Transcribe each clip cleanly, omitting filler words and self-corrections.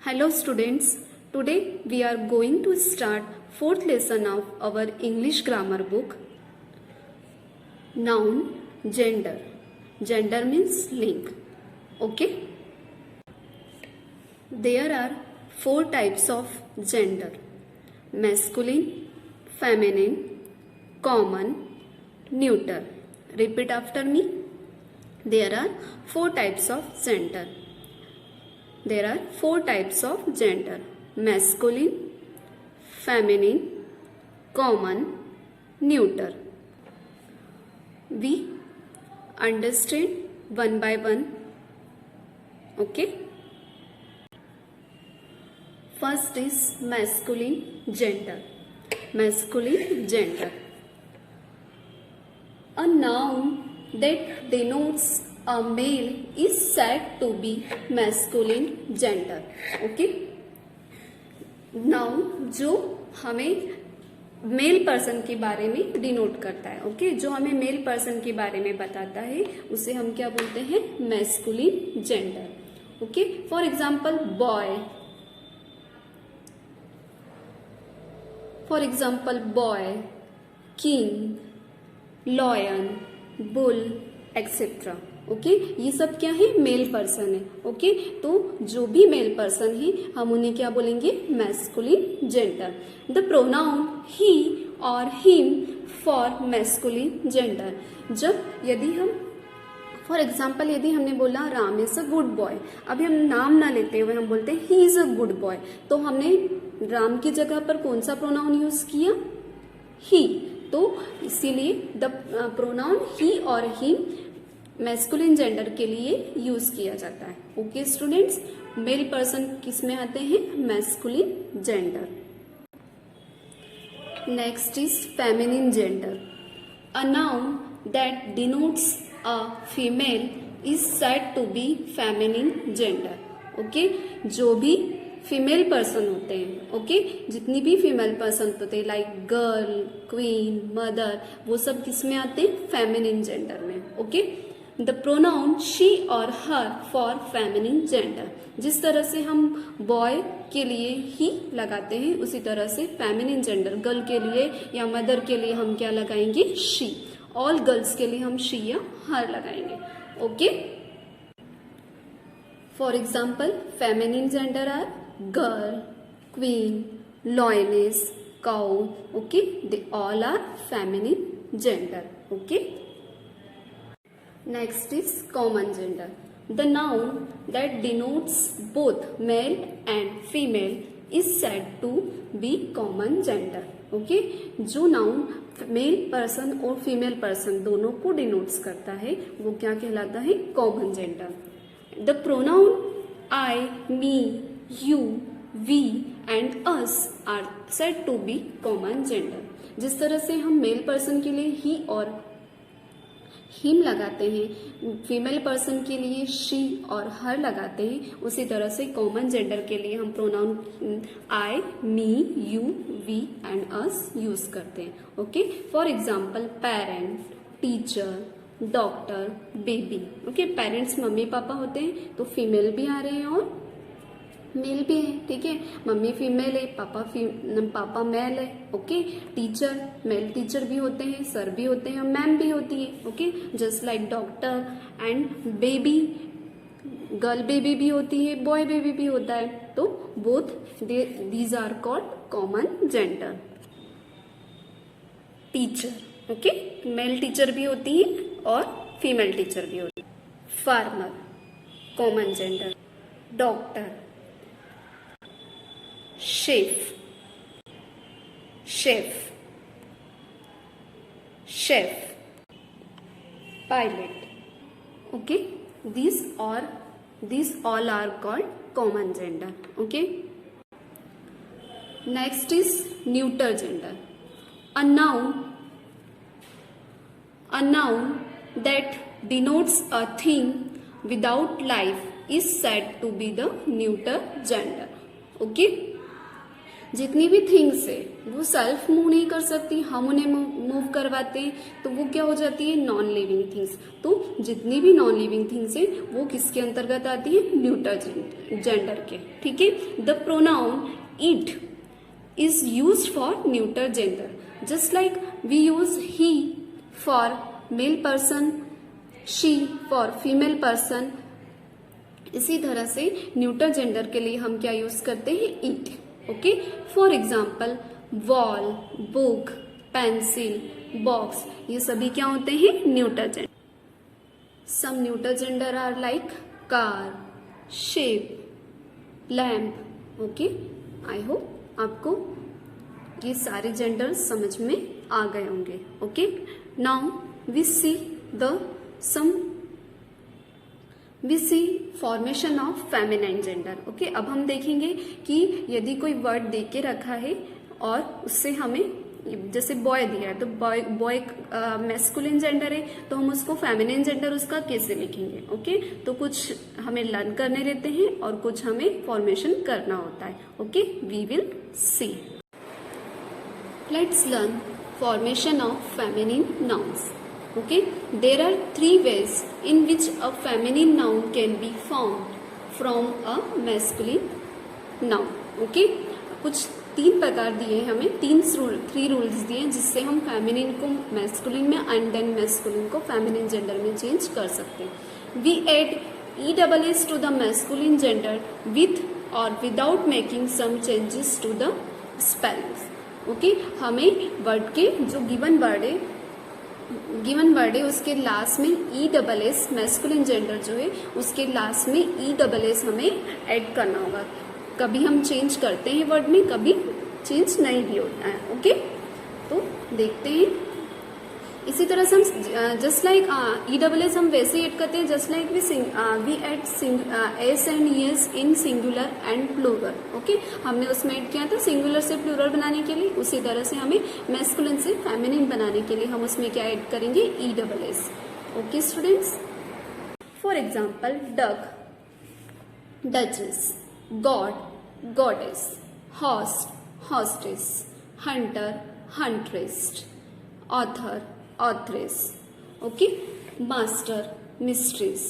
Hello students, today we are going to start fourth lesson of our English grammar book. Noun, gender. Gender means link. Okay? There are four types of gender: masculine, feminine, common, neuter. Repeat after me. There are four types of gender. There are four types of gender: masculine, feminine, common, neuter. We understand one by one. Okay? First is masculine gender. Masculine gender. A noun that denotes a male is said to be masculine gender. Okay? Noun जो हमें male person के बारे में denote करता है. Okay जो हमें male person के बारे में बताता है उसे हम क्या बोलते हैं? Masculine gender. Okay for example boy. For example boy, king, lion, bull etcetera. Okay ये सब क्या है? मेल पर्सन है. ओके तो जो भी मेल पर्सन है हम उन्हें क्या बोलेंगे? Masculine gender. द प्रोनाउन ही और हिम फॉर मैस्कुलिन जेंडर. जब यदि हम फॉर एग्जाम्पल यदि हमने बोला Ram is a good boy, अभी हम नाम ना लेते हुए हम बोलते हैं he is a good boy, तो हमने राम की जगह पर कौन सा प्रोनाउन यूज किया? ही. तो इसीलिए द प्रोनाउन ही और हिम मैस्कुलिन जेंडर के लिए यूज किया जाता है. ओके स्टूडेंट्स, मेल पर्सन किस में आते हैं? Masculine gender. Next is feminine gender. A noun that denotes a female is said to be feminine gender. Okay जो भी फीमेल पर्सन होते हैं, ओके जितनी भी फीमेल पर्सन होते हैं लाइक गर्ल, क्वीन, मदर, वो सब किस में आते हैं? फेमिनिन जेंडर में. ओके द प्रोनाउन शी और हर फॉर फेमिनिन जेंडर. जिस तरह से हम बॉय के लिए ही लगाते हैं उसी तरह से फेमिनिन जेंडर गर्ल के लिए या मदर के लिए हम क्या लगाएंगे? शी. ऑल गर्ल्स के लिए हम शी या हर लगाएंगे. Okay for example feminine gender are girl, queen, lioness, cow. Okay they all are feminine gender. Okay Next is common gender. The noun that denotes both male and female is said to be common gender. Okay? जो noun male person और female person दोनों को denotes करता है वो क्या कहलाता है? Common gender. The pronoun I, me, you, we and us are said to be common gender. जिस तरह से हम मेल पर्सन के लिए ही और हिम लगाते हैं, फीमेल पर्सन के लिए शी और हर लगाते हैं, उसी तरह से कॉमन जेंडर के लिए हम pronoun I, me, you, we and us use करते हैं. Okay for example parent, teacher, doctor, baby. Okay parents mummy papa होते हैं तो फीमेल भी आ रहे हैं और मेल भी है. ठीक है मम्मी फीमेल है, पापा मेल है. ओके टीचर मेल टीचर भी होते हैं, सर भी होते हैं, मैम भी होती है. Okay just like doctor and baby, girl baby भी होती है, बॉय बेबी भी होता है. तो both these are called common gender. Teacher okay male teacher भी होती है और फीमेल टीचर भी होती है. Farmer common gender. Doctor, chef, pilot. Okay, these all are called common gender. Okay, next is neuter gender. A noun that denotes a thing without life is said to be the neuter gender. Okay, जितनी भी things है वो self move नहीं कर सकती, हम उन्हें move करवाते हैं, तो वो क्या हो जाती है, नॉन लिविंग थिंग्स। तो जितनी भी नॉन लिविंग थिंग्स है वो किसके अंतर्गत आती है, न्यूटर जेंडर के। ठीक है, the pronoun it is used for neuter gender, just like we use he for male person, she for female person. इसी तरह से न्यूटर जेंडर के लिए हम क्या यूज करते हैं, it. Okay, for example wall, book, pencil, box, ये सभी क्या होते हैं, neuter gender. Some neuter gender are like car, ship, lamp. Okay, I hope आपको ये सारे जेंडर समझ में आ गए होंगे। Okay, now we see formation of feminine gender. Okay, अब हम देखेंगे कि यदि कोई वर्ड दे के रखा है और उससे हमें, जैसे बॉय दिया है, तो बॉय मैस्कुलिन जेंडर है, तो हम उसको फेमिनाइन जेंडर उसका कैसे लिखेंगे। ओके, तो कुछ हमें लर्न करने रहते हैं और कुछ हमें फॉर्मेशन करना होता है। Okay, we will see. Let's learn formation of feminine nouns. Okay, there are 3 ways in which a feminine noun can be formed from a masculine noun. Okay, कुछ 3 प्रकार दिए हैं हमें, 3 रूल्स दिए हैं जिससे हम फेमिनिन को मैस्कुलिन में एंड देन मैस्कुलिन को फेमिनिन जेंडर में चेंज कर सकते हैं। We add ESS to the masculine gender with or without making some changes to the spellings. Okay, हमें वर्ड के जो गिवन वर्ड है उसके लास्ट में ESS, मैस्कुलिन जेंडर जो है उसके लास्ट में ESS हमें ऐड करना होगा। कभी हम चेंज करते हैं वर्ड में, कभी चेंज नहीं भी होता है। ओके, तो देखते हैं। इसी तरह से हम जस्ट लाइक ESS हम वैसे ही ऐड करते हैं, just like we add S and ES in singular and plural. Okay, हमने उसमें ऐड किया था सिंगुलर से प्लूरल बनाने के लिए, उसी तरह से हमें मैस्कुलिन से फेमिनिन बनाने के लिए हम उसमें क्या ऐड करेंगे, ESS। Okay students, for example duck, duchess, God, goddess, host, hostess, Hunter, huntress, author, authoress. Okay, master, mistress.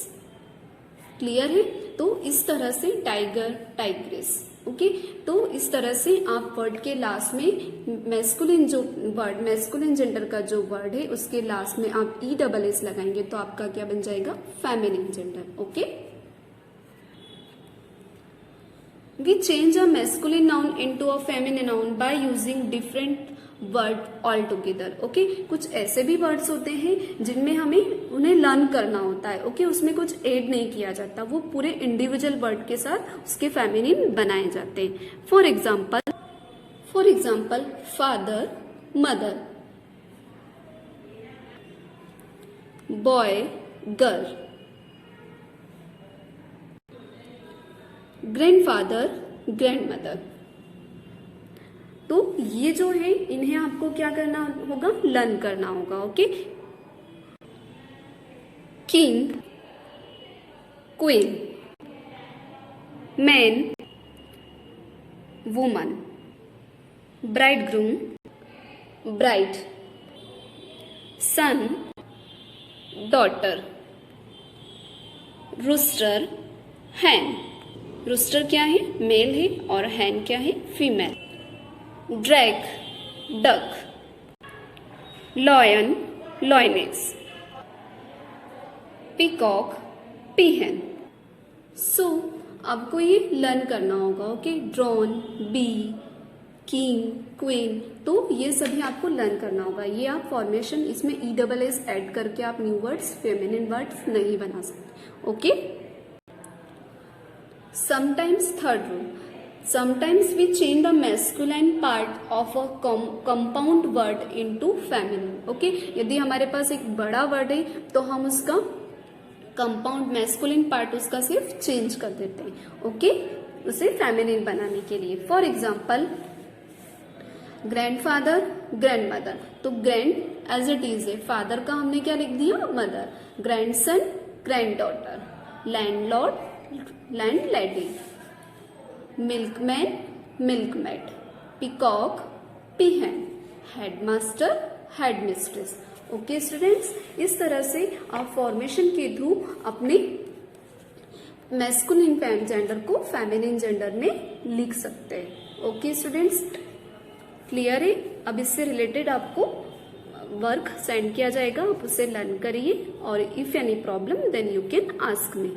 Clear है? तो इस तरह से टाइगर, टाइग्रेस। ओके, तो इस तरह से आप वर्ड के लास्ट में मैस्कुलिन जेंडर का जो वर्ड है उसके लास्ट में आप ESS लगाएंगे तो आपका क्या बन जाएगा, feminine gender. Okay, we change a masculine noun into a feminine noun by using different word altogether. Okay, कुछ ऐसे भी वर्ड्स होते हैं जिनमें हमें उन्हें लर्न करना होता है। ओके, उसमें कुछ ऐड नहीं किया जाता, वो पूरे इंडिविजुअल वर्ड के साथ उसके फेमिनिन बनाए जाते हैं। For example father, mother, boy, girl, grandfather, grandmother. तो ये जो है इन्हें आपको क्या करना होगा, लर्न करना होगा। Okay, king, queen, man, woman, bridegroom, bride, son, daughter, rooster, hen. Rooster क्या है, मेल है, और हैन क्या है, female. Drake, duck, lion, lioness, peacock, peahen. So आपको ये लर्न करना होगा। Okay, drone, bee, king, queen, तो ये सभी आपको लर्न करना होगा। ये आप फॉर्मेशन इसमें ESS ऐड करके आप न्यू वर्ड्स, फेमिनिन वर्ड्स नहीं बना सकते। Okay, sometimes third rule, sometimes we change the masculine part of a compound word into feminine. Okay, यदि हमारे पास एक बड़ा वर्ड है तो हम उसका कंपाउंड मैस्कुलिन पार्ट उसका सिर्फ चेंज कर देते हैं। ओके, उसे फेमिनिन बनाने के लिए। फॉर एग्जाम्पल ग्रैंडफादर, ग्रैंडमदर, तो ग्रैंड एज इट इज है, फादर का हमने क्या लिख दिया, mother, grandson, granddaughter, landlord, landlady, milkman, milkmaid, peacock, पीहन, headmaster, headmistress. Okay students, इस तरह से आप फॉर्मेशन के थ्रू अपने मैस्कुलिन जेंडर को फेमिनिन जेंडर में लिख सकते हैं। ओके स्टूडेंट्स, क्लियर है? अब इससे रिलेटेड आपको वर्क सेंड किया जाएगा, आप उसे लर्न करिए और if any problem then you can ask me.